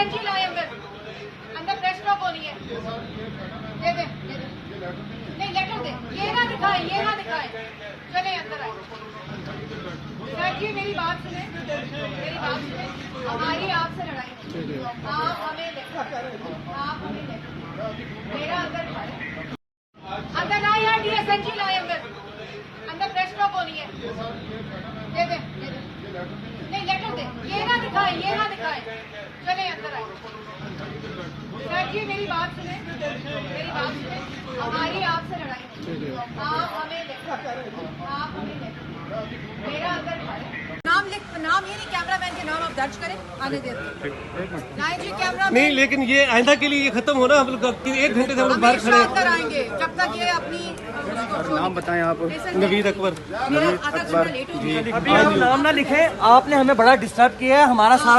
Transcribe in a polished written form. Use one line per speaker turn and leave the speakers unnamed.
SNG लाए अंदर अंदर प्रेस स्टॉक होनी है। दे दे नहीं लेटर दे, ये ना दिखाए चले अंदर आए। सर जी मेरी बात सुने, हमारी आपसे लड़ाई नहीं, आप हमें ले मेरा अंदर ना यार डीएसएनजी लाए अंदर प्रेस स्टॉक होनी है। दे दे नहीं लेटर दे, ये ना दिखाए चले अंदर आए। सर जी मेरी बात सुने, हमारी आपसे लड़ाई नहीं, आप हमें ले मेरा नाम ये नहीं, कैमरामैन के नाम आप दर्ज करें, आने देते जी कैमरा
नहीं, लेकिन ये आइंदा के लिए ये खत्म हो रहा, हम लोग 1 घंटे से हम लोग बाहर खड़े हैं।
अंदर आएंगे जब तक ये अपनी
नाम बताएं आप।
नवीद अकबर
जी।
अभी
हम नाम ना लिखे, आपने हमें बड़ा डिस्टर्ब किया है, हमारा सारा